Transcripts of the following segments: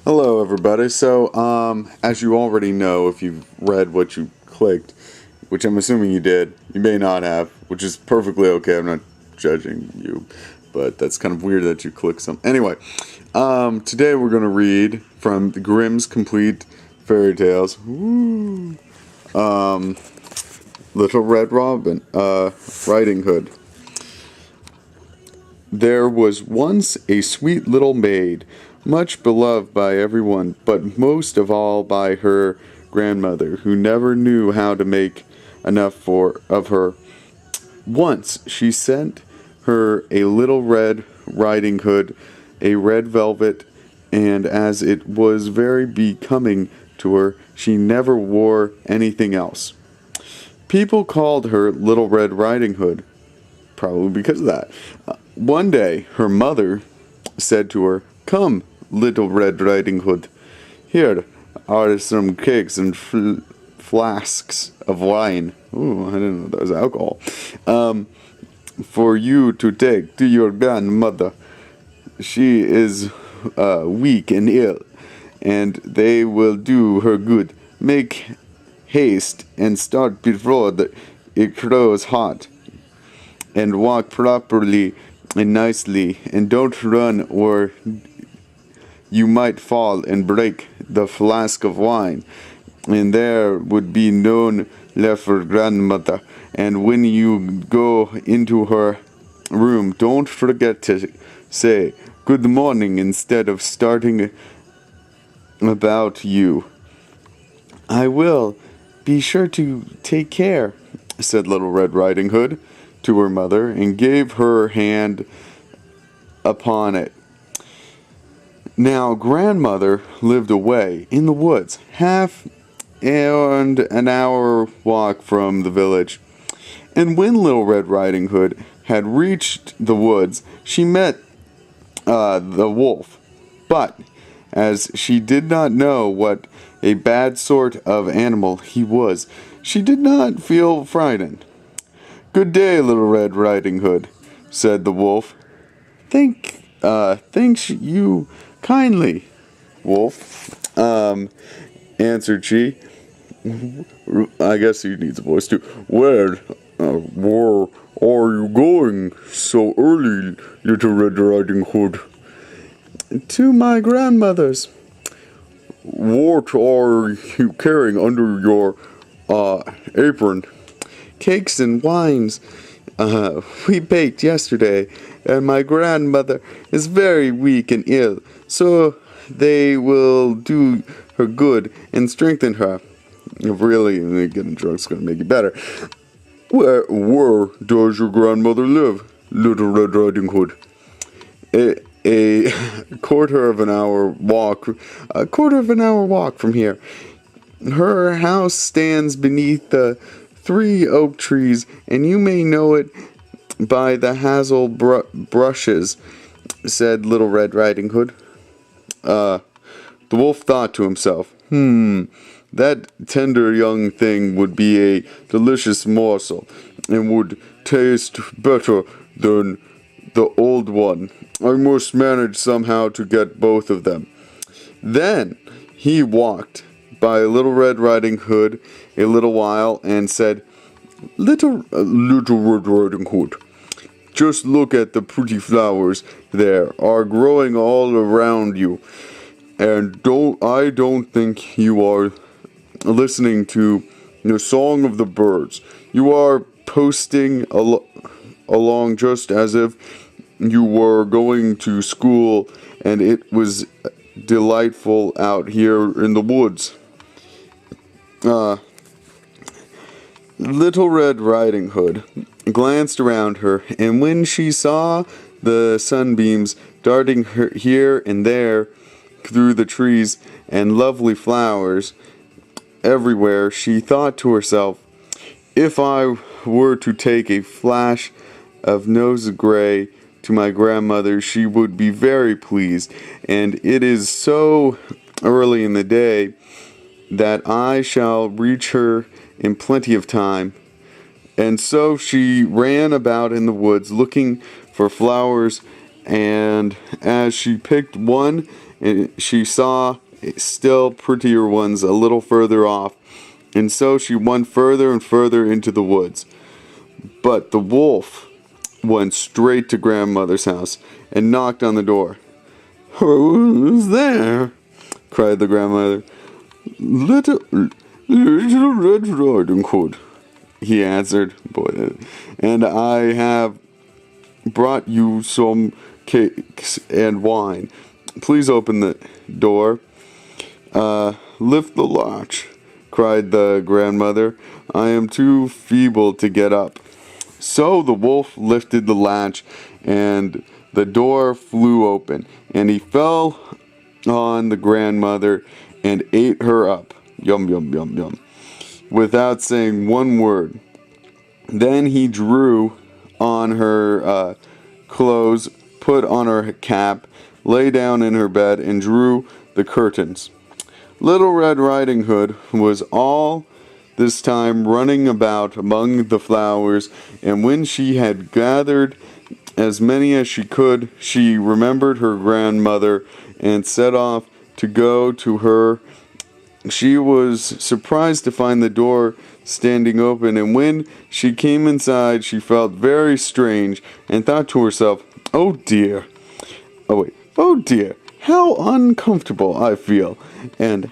Hello, everybody. As you already know, if you've read what you clicked, which I'm assuming you did, you may not have, which is perfectly okay. I'm not judging you, but that's kind of weird that you clicked some. Anyway, today we're going to read from the Grimm's Complete Fairy Tales. Woo. Little Red Robin, Riding Hood. There was once a sweet little maid, much beloved by everyone, but most of all by her grandmother, who never knew how to make enough of her. Once she sent her a little red riding hood, a red velvet, and as it was very becoming to her, she never wore anything else. People called her Little Red Riding Hood, probably because of that. One day, her mother said to her, "Come, Little Red Riding Hood, here are some cakes and flasks of wine." Ooh, I didn't know that was alcohol. For you to take to your grandmother. She is weak and ill, and they will do her good. Make haste and start before it grows hot, and walk properly and nicely, and don't run or you might fall and break the flask of wine, and there would be none left for grandmother. And when you go into her room, don't forget to say good morning instead of starting about you. "I will be sure to take care," said Little Red Riding Hood to her mother, and gave her hand upon it. Now, grandmother lived away in the woods, half and an hour walk from the village. And when Little Red Riding Hood had reached the woods, she met the wolf. But as she did not know what a bad sort of animal he was, she did not feel frightened. "Good day, Little Red Riding Hood," said the wolf. Thanks you kindly, wolf," answered she. I guess he needs a voice too. Where are you going so early, Little Red Riding Hood?" "To my grandmother's." "What are you carrying under your apron?" "Cakes and wines we baked yesterday, and my grandmother is very weak and ill, so they will do her good and strengthen her." Really, getting drunk is going to make you better. Where does your grandmother live, Little Red Riding Hood?" A quarter of an hour walk from here. Her house stands beneath the 3 oak trees, and you may know it by the hazel brushes," said Little Red Riding Hood. The wolf thought to himself, that tender young thing would be a delicious morsel, and would taste better than the old one. I must manage somehow to get both of them." Then he walked by Little Red Riding Hood a little while and said, Little Red Riding Hood, just look at the pretty flowers there are growing all around you, and I don't think you are listening to the song of the birds. You are posting along just as if you were going to school, and it was delightful out here in the woods." Little Red Riding Hood glanced around her, and when she saw the sunbeams darting here and there through the trees and lovely flowers everywhere, she thought to herself, "If I were to take a flash of nose gray to my grandmother, she would be very pleased, and it is so early in the day that I shall reach her in plenty of time." And so she ran about in the woods looking for flowers, and as she picked one and she saw still prettier ones a little further off, and so she went further and further into the woods. But the wolf went straight to grandmother's house and knocked on the door. "Who's there?" cried the grandmother. Little Red Riding Hood," he answered, "and I have brought you some cakes and wine. Please open the door." "Lift the latch," cried the grandmother. "I am too feeble to get up." So the wolf lifted the latch, and the door flew open, and he fell on the grandmother and ate her up, yum yum yum yum, without saying one word. Then he drew on her clothes, put on her cap, lay down in her bed, and drew the curtains. Little Red Riding Hood was all this time running about among the flowers, and when she had gathered as many as she could, she remembered her grandmother and set off to go to her. She was surprised to find the door standing open, and when she came inside, she felt very strange and thought to herself, "Oh dear, oh dear, how uncomfortable I feel, and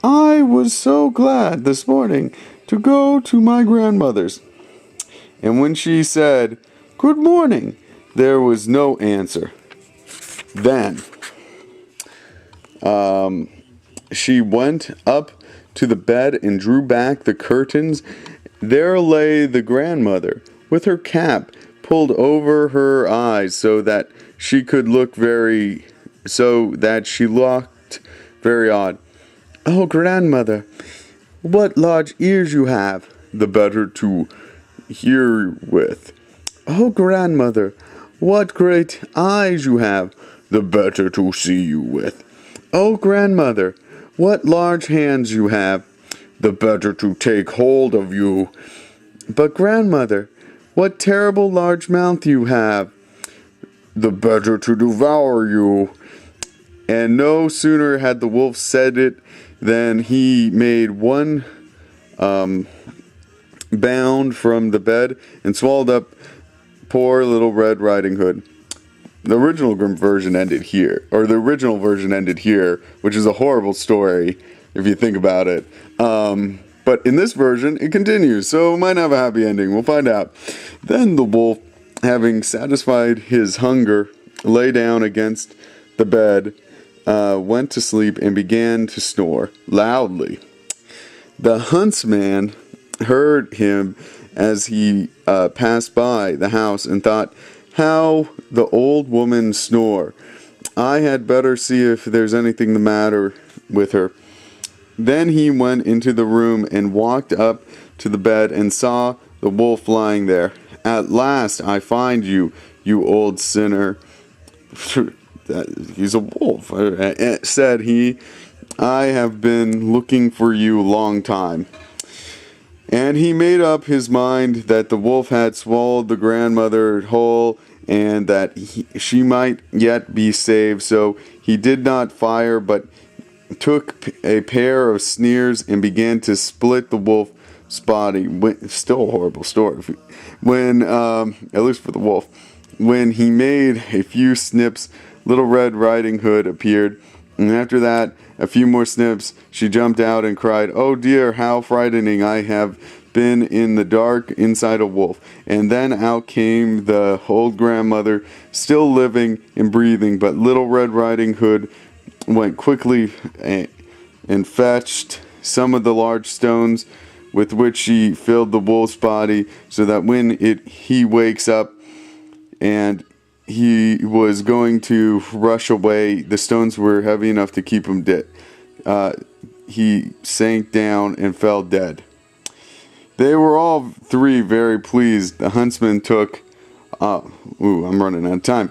I was so glad this morning to go to my grandmother's." And when she said, "Good morning," there was no answer. Then she went up to the bed and drew back the curtains. There lay the grandmother, with her cap pulled over her eyes so that she looked very odd. "Oh, grandmother, what large ears you have, the better to hear with." "Oh, grandmother, what great eyes you have, the better to see you with." "Oh, grandmother, what large hands you have, the better to take hold of you." "But, grandmother, what terrible large mouth you have, the better to devour you." And no sooner had the wolf said it than he made one bound from the bed and swallowed up poor Little Red Riding Hood. The original version ended here, which is a horrible story if you think about it. But in this version, it continues, so it might have a happy ending. We'll find out. Then the wolf, having satisfied his hunger, lay down against the bed, went to sleep, and began to snore loudly. The huntsman heard him as he passed by the house and thought, "How the old woman snore! I had better see if there's anything the matter with her." Then he went into the room and walked up to the bed and saw the wolf lying there. "At last I find you, you old sinner." "He's a wolf," said he. "I have been looking for you a long time." And he made up his mind that the wolf had swallowed the grandmother whole, and that she might yet be saved. So he did not fire, but took a pair of sneers and began to split the wolf's body. Still a horrible story. At least for the wolf. When he made a few snips, Little Red Riding Hood appeared, and after that, a few more snips, she jumped out and cried, "Oh dear, how frightening I have been in the dark inside a wolf." And then out came the old grandmother, still living and breathing, but Little Red Riding Hood went quickly and fetched some of the large stones with which she filled the wolf's body, so that when he wakes up and he was going to rush away, the stones were heavy enough to keep him dead. He sank down and fell dead. They were all three very pleased. The huntsman took I'm running out of time.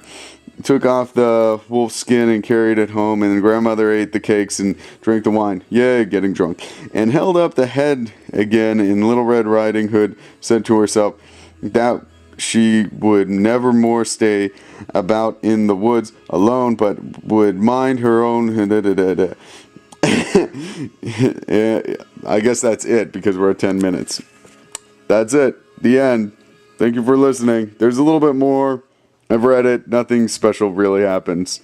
Took off the wolf's skin and carried it home, and grandmother ate the cakes and drank the wine. Yay, getting drunk. And held up the head again, and Little Red Riding Hood said to herself, "That she would never more stay about in the woods alone, but would mind her own. I guess that's it because we're at 10 minutes. That's it. The end. Thank you for listening. There's a little bit more. I've read it. Nothing special really happens.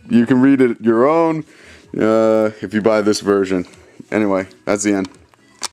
You can read it your own if you buy this version. Anyway, that's the end.